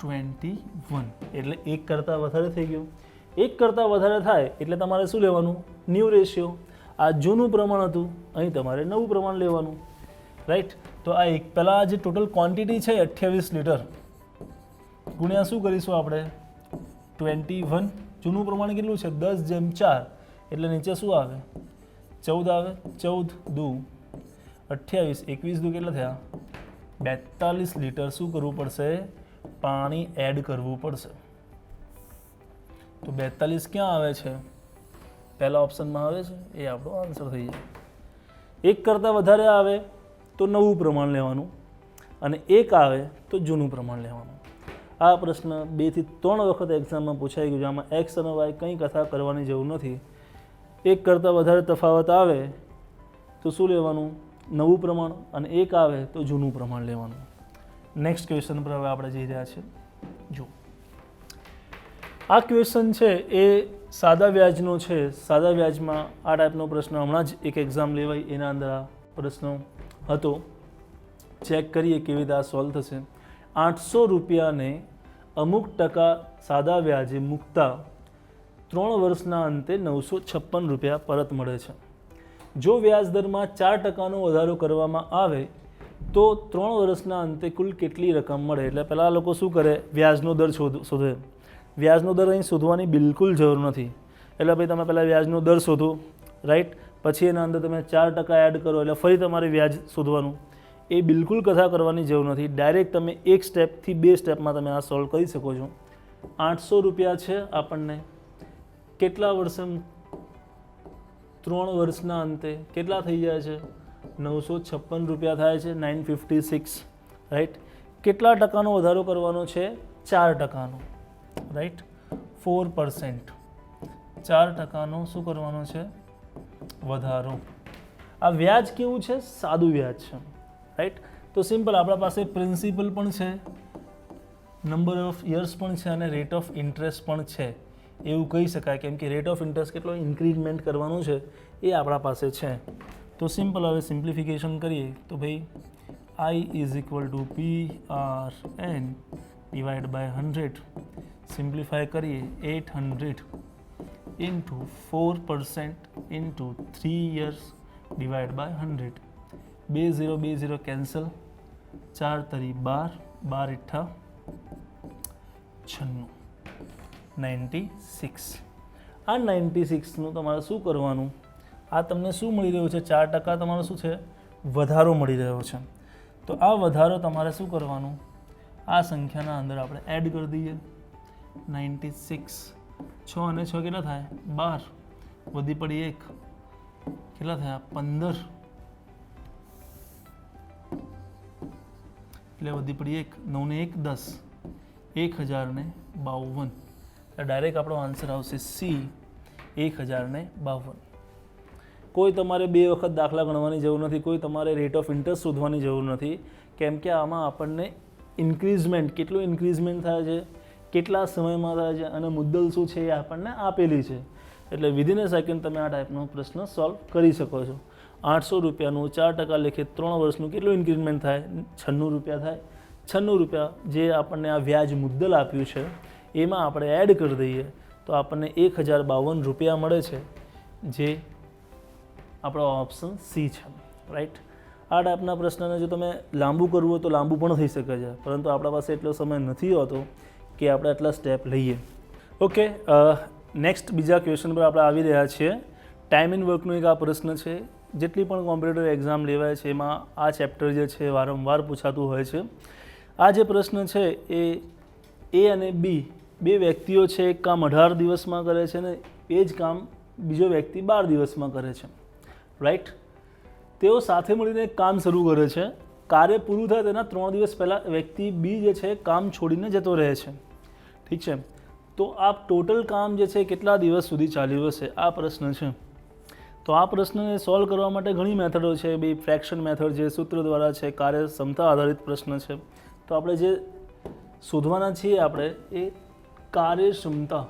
21. એટલે 1 કરતાં વધારે થઈ ગયું. 1 કરતાં વધારે થાય એટલે તમારે શું લેવાનું? New ratio. આ જૂનું પ્રમાણ હતું, અહીં તમારે નવું પ્રમાણ લેવાનું. રાઈટ, તો આ એક પહેલાં જે ટોટલ ક્વોન્ટિટી છે 28 લીટર ગુણ્યા શું કરીશું આપણે? 21. જૂનું પ્રમાણ કેટલું છે? 10:4. એટલે નીચે શું આવે? 14 આવે. 14 × 2 28, 21 × 2 કેટલા થયા? 42 લીટર શું કરવું પડશે? પાણી એડ કરવું પડશે. તો 42 ક્યાં આવે છે? પહેલા ઓપ્શનમાં આવે છે, એ આપણો આન્સર થઈ જાય. 1 કરતાં વધારે આવે તો નવું પ્રમાણ લેવાનું, અને 1 આવે તો જૂનું પ્રમાણ લેવાનું. આ પ્રશ્ન 2 થી 3 વખત એક્ઝામમાં પૂછાઈ ગયું છે. આમાં એક્સ અને વાય કંઈ કથા કરવાની જરૂર નથી. 1 કરતાં વધારે તફાવત આવે તો શું લેવાનું? નવું પ્રમાણ, અને 1 આવે તો જૂનું પ્રમાણ લેવાનું. નેક્સ્ટ ક્વેશ્ચન પર હવે આપણે જઈ રહ્યા છીએ. જો આ ક્વેશ્ચન છે એ સાદા વ્યાજનો છે. સાદા વ્યાજમાં આ ટાઈપનો પ્રશ્ન હમણાં જ એક એક્ઝામ લેવાય, એના અંદર આ પ્રશ્ન હતો. ચેક કરીએ કેવી રીતે આ સોલ્વ થશે. 800 રૂપિયાને અમુક ટકા સાદા વ્યાજે મૂકતા 3 વર્ષના અંતે 956 રૂપિયા પરત મળે છે. જો વ્યાજ દરમાં 4% વધારો કરવામાં આવે તો 3 વર્ષના અંતે કુલ કેટલી રકમ મળે? એટલે પહેલાં લોકો શું કરે? વ્યાજનો દર શોધે. વ્યાજનો દર અહીં શોધવાની બિલકુલ જરૂર નથી. એટલે ભાઈ તમે પહેલાં વ્યાજનો દર શોધો, રાઈટ, પછી એના અંદર તમે 4% એડ કરો એટલે ફરી તમારે વ્યાજ શોધવાનું. એ બિલકુલ કથા કરવાની જરૂર નથી. ડાયરેક્ટ તમે 1 સ્ટેપથી 2 સ્ટેપમાં તમે આ સોલ્વ કરી શકો છો. 800 રૂપિયા છે આપણને, કેટલા વર્ષે? 3 વર્ષના અંતે કેટલા થઈ જાય છે? 956 રૂપિયા થાય છે. 956. રાઈટ, કેટલા ટકાનો વધારો કરવાનો છે? 4%. રાઈટ, 4%. 4%નો શું કરવાનો છે? વધારો. આ વ્યાજ કેવું છે? સાદું વ્યાજ છે. રાઈટ, તો સિમ્પલ આપણા પાસે પ્રિન્સિપલ પણ છે, નંબર ઓફ યર્સ પણ છે, અને રેટ ઓફ ઇન્ટરેસ્ટ પણ છે એવું કહી શકાય. કેમ કે રેટ ઓફ ઇન્ટરેસ્ટ કેટલો ઇન્ક્રીઝમેન્ટ કરવાનું છે એ આપણા પાસે છે. તો સિમ્પલ હવે સિમ્પ્લિફિકેશન કરીએ તો ભાઈ I = PRN divide by 100. Simplify કરીએ 800 into 4% into 3 years divided by 100. 20 cancel. 4 તરી 12, 12 × 96. 96. આ 96નું તમારે શું કરવાનું? આ તમને શું મળી રહ્યું છે? 4% તમારો શું છે? વધારો મળી રહ્યો છે. તો આ વધારો તમારે શું કરવાનું? આ સંખ્યાના અંદર આપણે એડ કરી દઈએ. 96. 6 અને 6 કેટલા થાય? 12. વધી પડી 1, કેટલા થયા? 15. એટલે વધી પડી 1, 9 ને 1 10, 1052. એટલે ડાયરેક્ટ આપણો આન્સર આવશે C, 1052. કોઈ તમારે 2 વખત દાખલા ગણવાની જરૂર નથી, કોઈ તમારે રેટ ઓફ ઇન્ટરેસ્ટ શોધવાની જરૂર નથી. કેમ કે આમાં આપણને ઇન્ક્રીઝમેન્ટ, કેટલું ઇન્ક્રીઝમેન્ટ થાય છે? કેટલા સમયમાં થાય છે અને મુદ્દલ શું છે એ આપણને આપેલી છે. એટલે વિધિન અ સેકન્ડ તમે આ ટાઈપનો પ્રશ્ન સોલ્વ કરી શકો છો. 800 રૂપિયાનું 4% લેખે 3 વર્ષનું કેટલું ઇન્ક્રીમેન્ટ થાય? 96 રૂપિયા થાય. 96 રૂપિયા જે આપણને આ વ્યાજ મુદ્દલ આપ્યું છે એમાં આપણે એડ કરી દઈએ તો આપણને 1052 રૂપિયા મળે છે, જે આપણો ઓપ્શન સી છે. રાઈટ. આ ટાઈપના પ્રશ્નને જો તમે લાંબુ કરવું હોય તો લાંબુ પણ થઈ શકે છે, પરંતુ આપણા પાસે એટલો સમય નથી હોતો કે આપણે આટલા સ્ટેપ લઈએ. ઓકે, નેક્સ્ટ બીજા ક્વેશ્ચન પર આપણે આવી રહ્યા છીએ. ટાઈમ એન્ડ વર્કનો એક આ પ્રશ્ન છે. જેટલી પણ કોમ્પિટિટિવ એક્ઝામ લેવાય છે એમાં આ ચેપ્ટર જે છે વારંવાર પૂછાતું હોય છે. આ જે પ્રશ્ન છે એ અને બી બે વ્યક્તિઓ છે, એક કામ 18 દિવસમાં કરે છે ને એ જ કામ બીજો વ્યક્તિ 12 દિવસમાં કરે છે. રાઈટ. તેઓ સાથે મળીને એક કામ શરૂ કરે છે. કાર્ય પૂરું થાય તેના 3 દિવસ પહેલાં વ્યક્તિ બી જે છે કામ છોડીને જતો રહે છે. ઠીક છે. તો આ ટોટલ કામ જે છે કેટલા દિવસ સુધી ચાલ્યું હશે? આ પ્રશ્ન છે. તો આ પ્રશ્નને સોલ્વ કરવા માટે ઘણી મેથડો છે. બે ફ્રેક્શન મેથડ જે સૂત્ર દ્વારા છે, કાર્યક્ષમતા આધારિત પ્રશ્ન છે. તો આપણે જે શોધવાના છીએ આપણે એ કાર્યક્ષમતા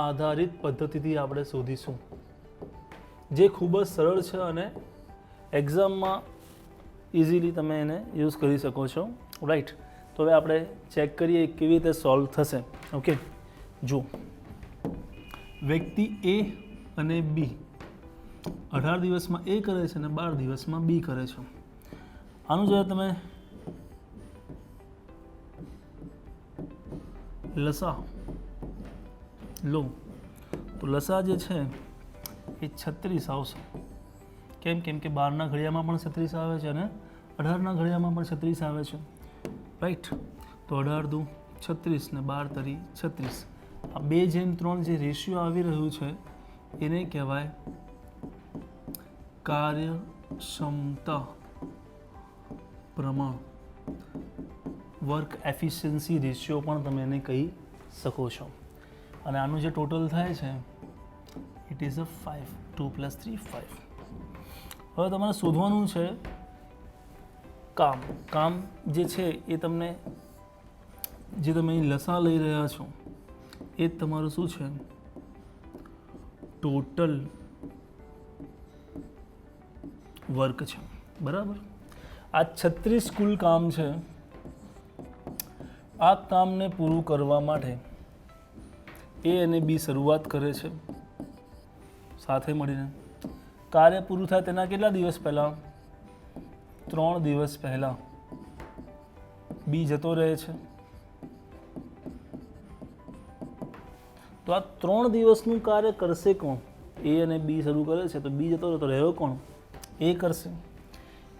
આધારિત પદ્ધતિથી આપણે શોધીશું, જે ખૂબ જ સરળ છે અને એક્ઝામમાં ઇઝીલી તમે એને યુઝ કરી શકો છો. રાઈટ. તો હવે આપણે ચેક કરીએ કેવી રીતે સોલ્વ થશે. ઓકે, જો વ્યક્તિ એ અને બી 18 દિવસમાં એ કરે છે અને 12 દિવસમાં બી કરે છે. આનું જો તમે લસા લો તો લસા જે છે એ 36 આવશે. કેમ કે 12ના ઘડિયામાં પણ 36 આવે છે અને 18ના ઘડિયામાં પણ 36 આવે છે. રાઈટ. તો 18 દુ 36 ને 12 તરી 36. આ 2:3 જે રેશિયો આવી રહ્યું છે એને કહેવાય કાર્યક્ષમતા પ્રમાણ, વર્ક એફિશિયન્સી રેશિયો પણ તમે એને કહી શકો છો. અને આનું જે ટોટલ થાય છે ઇટ ઇઝ અ 5. 2 + 3 5. હવે તમારે શોધવાનું છે કામ જે છે એ તમને જે તમે અહીં લસા લઈ રહ્યા છો એ જ તમારું શું છે? ટોટલ વર્ક છે. બરાબર. આ 36 કુલ કામ છે. આ કામને પૂરું કરવા માટે એ અને બી શરૂઆત કરે છે સાથે મળીને. કાર્ય પૂરું થાય તેના કેટલા દિવસ પહેલાં? 3 દિવસ પહેલાં બી જતો રહે છે. તો આ 3 દિવસનું કાર્ય કરશે કોણ? એ અને બી શરૂ કરે છે તો બી જતો રહે તો રહ્યો કોણ? એ કરશે.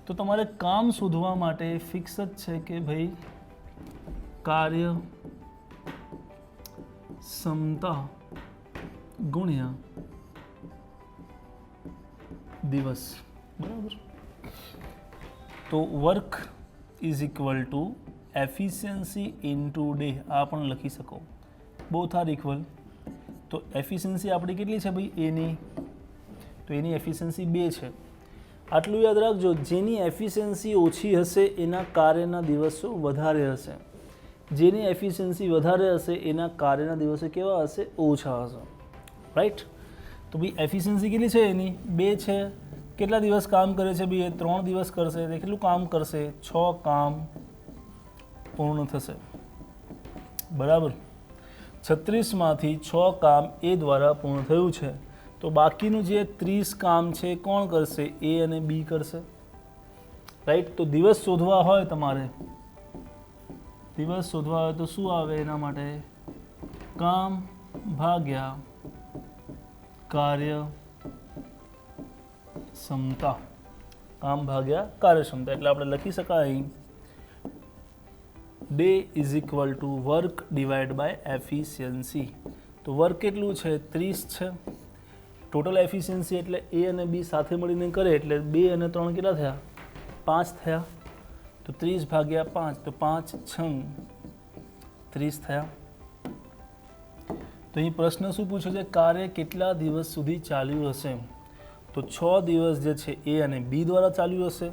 તો તમારે કામ શોધવા માટે ફિક્સ જ છે કે ભાઈ કાર્યક્ષમતા ગુણ્યા દિવસ. બરાબર. તો work is equal two efficiency into day. આ પણ લખી શકો. Both are equal. તો એફિશિયન્સી આપણી કેટલી છે ભાઈ? એની. તો એની એફિશિયન્સી 2 છે. આટલું યાદ રાખજો, જેની એફિશિયન્સી ઓછી હશે એના કાર્યના દિવસો વધારે હશે. જેની એફિશિયન્સી વધારે હશે એના કાર્યના દિવસો કેવા હશે? ઓછા હશે. રાઈટ. તો ભાઈ એફિશિયન્સી કેટલી છે એની? 2 છે. કેટલા દિવસ કામ કરે છે ભાઈ? એ 3 દિવસ કરશે. કેટલું કામ કરશે? 6 કામ પૂર્ણ થશે. બરાબર. 36માંથી 6 કામ એ દ્વારા પૂર્ણ થયું છે. તો બાકીનું જે 30 કામ છે કોણ કરશે? એ અને બી કરશે. રાઈટ. તો દિવસ શોધવા હોય તમારે, દિવસ શોધવા હોય તો શું આવે એના માટે? કામ ભાગ્યા કાર્યક્ષમતા. કામ ભાગ્યા કાર્યક્ષમતા. એટલે આપણે લખી શકાય day is equal to work divide by efficiency. તો વર્ક કેટલું છે? 30 છે. ટોટલ એફિશિયન્સી એટલે એ અને બી સાથે મળીને કરે એટલે 2 અને 3 કેટલા થયા? 5 થયા. તો 30 ભાગ્યા 5 તો 5 6 30 થયા. તો અહીં પ્રશ્ન શું પૂછ્યો છે? કાર્ય કેટલા દિવસ સુધી ચાલ્યું હશે? તો 6 દિવસ જે છે એ અને બી દ્વારા ચાલ્યું હશે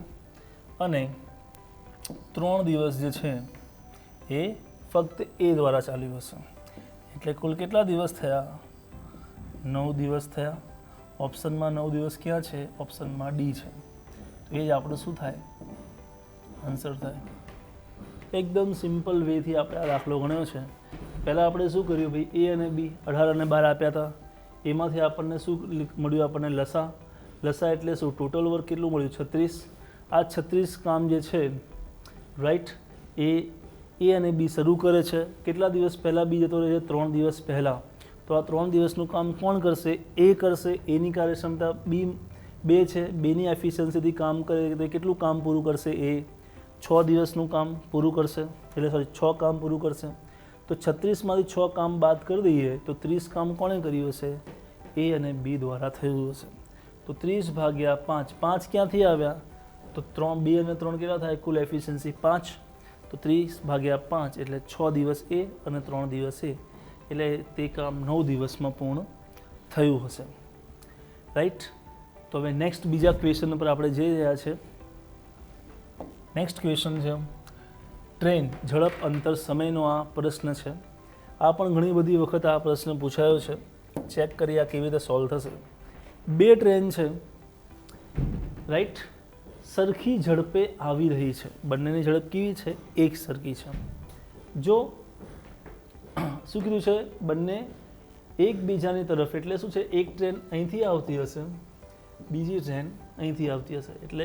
અને 3 દિવસ જે છે એ ફક્ત એ દ્વારા ચાલ્યું હશે, એટલે કુલ કેટલા દિવસ થયા? 9 દિવસ થયા. ઓપ્શનમાં 9 દિવસ ક્યાં છે? ઓપ્શનમાં ડી છે. તો એ જ આપણું શું થાય? આન્સર થાય. એકદમ સિમ્પલ વેથી આપણે આ દાખલો ગણ્યો છે. પહેલાં આપણે શું કર્યું ભાઈ? એ અને બી 18 અને 12 આપ્યા હતા. એમાંથી આપણને શું મળ્યું? આપણને લસા. લસા એટલે શું? ટોટલ વર્ક કેટલું મળ્યું? 36. આ 36 કામ જે છે, રાઈટ, એ અને બી શરૂ કરે છે. કેટલા દિવસ પહેલાં બી જતો રહે છે? 3 દિવસ પહેલાં. તો આ 3 દિવસનું કામ કોણ કરશે? એ કરશે. એની કાર્યક્ષમતા બી 2 છે. 2ની એફિશિયન્સીથી કામ કરે તો કેટલું કામ પૂરું કરશે? એ 6 દિવસનું કામ પૂરું કરશે, એટલે સોરી 6 કામ પૂરું કરશે. તો 36માંથી 6 કામ બાદ કરી દઈએ તો 30 કામ કોણે કર્યું હશે? એ અને બી દ્વારા થયું હશે. તો 30 ભાગ્યા 5. 5 ક્યાંથી આવ્યા? તો 2 અને 3 કેટલા થાય? કુલ એફિશિયન્સી 5. તો 30 ભાગ્યા 5 એટલે 6 દિવસ એ અને 3 દિવસ એ, એટલે તે કામ 9 દિવસમાં પૂર્ણ થયું હશે, રાઈટ. તો હવે નેક્સ્ટ બીજા ક્વેશ્ચન પર આપણે જઈ રહ્યા છે. નેક્સ્ટ ક્વેશ્ચન છે ટ્રેન, ઝડપ, અંતર, સમયનો આ પ્રશ્ન છે. આ પણ ઘણી બધી વખત આ પ્રશ્ન પૂછાયો છે. ચેક કરીએ આ કેવી રીતે સોલ્વ થશે. 2 ટ્રેન છે, રાઈટ, સરખી ઝડપે આવી રહી છે. બંનેની ઝડપ કેવી છે? એક સરખી છે. જો શું કીધું છે? બંને એકબીજાની તરફ, એટલે શું છે? એક ટ્રેન અહીંથી આવતી હશે, બીજી ટ્રેન અહીંથી આવતી હશે, એટલે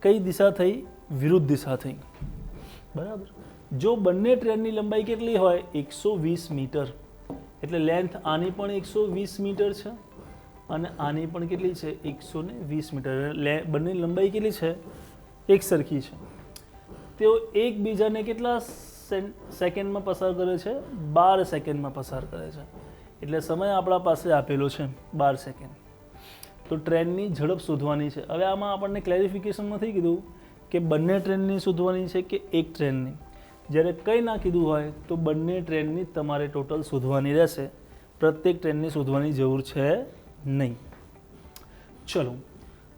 કઈ દિશા થઈ? વિરુદ્ધ દિશા થઈ, બરાબર. જો બંને ટ્રેનની લંબાઈ કેટલી હોય? 120 મીટર, એટલે લેન્થ આની પણ 120 મીટર છે અને આની પણ કેટલી છે? 120 મીટર. બંનેની લંબાઈ કેટલી છે? એક સરખી છે. તેઓ એકબીજાને કેટલા સેકન્ડમાં પસાર કરે છે? 12 સેકન્ડમાં પસાર કરે છે. એટલે સમય આપણા પાસે આપેલો છે 12 સેકન્ડ. તો ટ્રેનની ઝડપ શોધવાની છે. હવે આમાં આપણને ક્લેરિફિકેશન નથી કીધું કે બંને ટ્રેનની શોધવાની છે કે એક ટ્રેનની. જ્યારે કંઈ ના કીધું હોય તો બંને ટ્રેનની તમારે ટોટલ શોધવાની રહેશે. પ્રત્યેક ટ્રેનની શોધવાની જરૂર છે નહીં. ચલો,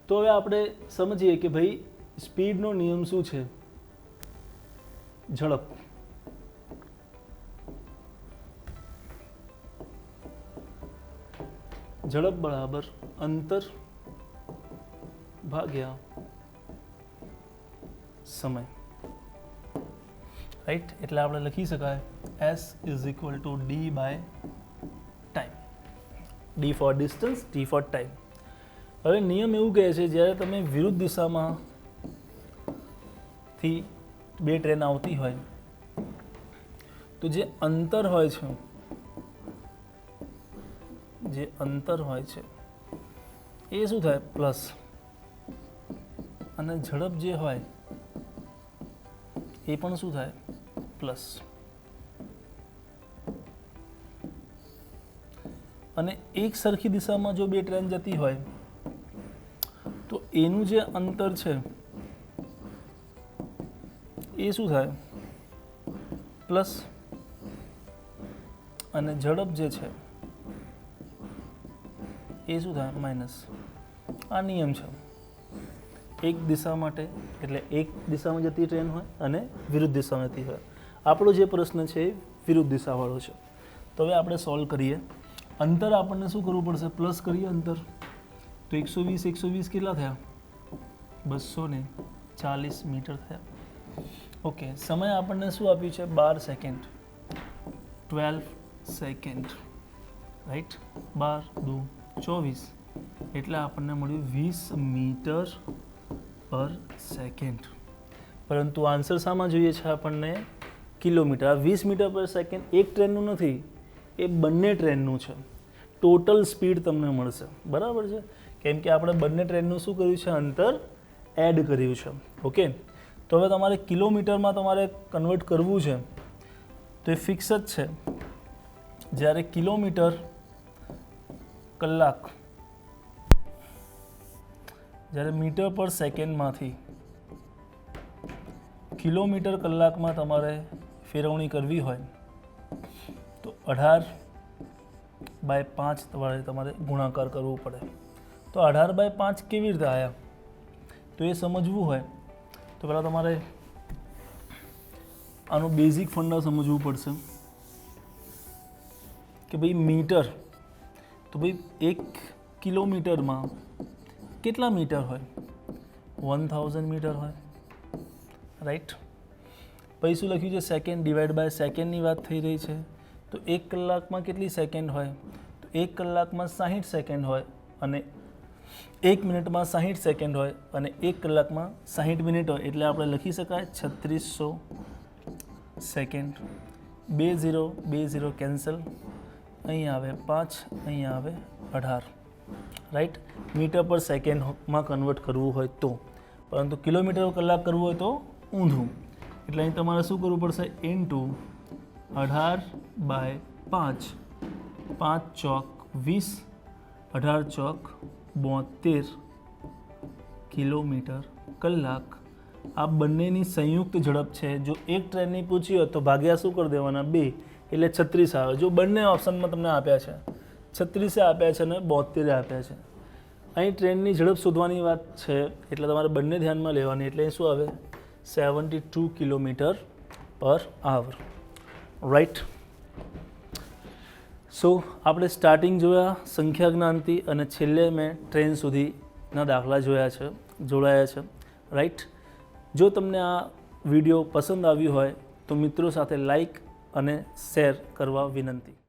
તો હવે આપણે સમજીએ કે ભાઈ સ્પીડનો નિયમ શું છે? ઝડપ. ઝડપ બરાબર અંતર ભાગ્યા સમય, રાઈટ. એટલે આપણે લખી શકાય S = D/time. D for distance, T for time. હવે નિયમ એવું કહે છે જ્યારે તમે વિરુદ્ધ દિશામાંથી 2 ટ્રેન આવતી હોય તો જે અંતર હોય છે, એ શું થાય? પ્લસ. અને ઝડપ જે હોય એ પણ શું થાય? પ્લસ. અને એક સરખી દિશામાં જો 2 ટ્રેન જતી હોય તો એનું જે અંતર છે એ શું થાય? પ્લસ. અને ઝડપ જે છે એ શું થાય? માઇનસ. આ નિયમ છે. એક દિશા માટે, એટલે એક દિશામાં જતી ટ્રેન હોય અને વિરુદ્ધ દિશામાં જતી હોય. આપણો જે પ્રશ્ન છે એ વિરુદ્ધ દિશાવાળો છે. તો હવે આપણે સોલ્વ કરીએ. અંતર આપણને શું કરવું પડશે? પ્લસ કરીએ અંતર. તો 120 કેટલા થયા? 240 મીટર થયા. ઓકે. સમય આપણને શું આપ્યું છે? 12 સેકન્ડ, 12 સેકન્ડ, રાઈટ. 12 × 24 એટલે આપણને મળ્યું 20 મીટર પર સેકન્ડ. પરંતુ આન્સર શામાં જોઈએ છે આપણને? કિલોમીટર. આ 20 મીટર પર સેકન્ડ એક ટ્રેનનું નથી, એ બંને ટ્રેનનું છે. ટોટલ સ્પીડ તમને મળશે, બરાબર છે. કેમ કે આપણે બંને ટ્રેનનું શું કર્યું છે? અંતર એડ કર્યું છે. ઓકે. તો હવે તમારે કિલોમીટરમાં તમારે કન્વર્ટ કરવું છે તો એ ફિક્સ જ છે. જ્યારે કિલોમીટર કલાક, જ્યારે મીટર પર સેકન્ડમાંથી કિલોમીટર કલાકમાં તમારે ફેરવણી કરવી હોય તો 18/5 તમારે ગુણાકાર કરવો પડે. તો 18/5 કેવી રીતે આવ્યા? તો એ સમજવું હોય તો પહેલાં તમારે આનું બેઝિક ફંડા સમજવું પડશે કે ભાઈ મીટર, તો ભાઈ 1 કિલોમીટરમાં કેટલા મીટર હોય? 1000 મીટર હોય, રાઈટ. પછી શું લખ્યું છે? સેકન્ડ ડિવાઈડ બાય સેકન્ડની વાત થઈ રહી છે. તો 1 કલાકમાં કેટલી સેકન્ડ હોય? તો 1 કલાકમાં 60 સેકન્ડ હોય, અને 1 મિનિટમાં 60 સેકન્ડ હોય, અને 1 કલાકમાં 60 મિનિટ હોય. એટલે આપણે લખી શકાય 3600 સેકન્ડ. 2 0 કેન્સલ, અહીં આવે 5, અહીં આવે 18, રાઈટ. મીટર પર સેકન્ડમાં કન્વર્ટ કરવું હોય તો, પરંતુ કિલોમીટર કલાક કરવું હોય તો ઊંધું. એટલે અહીં તમારે શું કરવું પડશે? ઇન્ટુ 18/5, 5 ચોક 20, 18 ચોક 72 કિલોમીટર કલાક. આ બંનેની સંયુક્ત ઝડપ છે. જો એક ટ્રેનની પૂછી હોય તો ભાગ્યા શું કરી દેવાના? 2, એટલે 36 આવે. જો બંને ઓપ્શનમાં તમને આપ્યા છે, 36 આપ્યા છે અને 72 આપ્યા છે. અહીં ટ્રેનની ઝડપ શોધવાની વાત છે, એટલે તમારે બંને ધ્યાનમાં લેવાની. એટલે શું આવે? 72 કિલોમીટર પર આવર, રાઈટ. સો આપણે સ્ટાર્ટિંગ જોયા સંખ્યા જ્ઞાનથી, અને છેલ્લે મેં ટ્રેન સુધીના દાખલા જોડાયા છે, રાઈટ. જો તમને આ વિડીયો પસંદ આવ્યો હોય તો મિત્રો સાથે લાઈક અને શેર કરવા વિનંતી.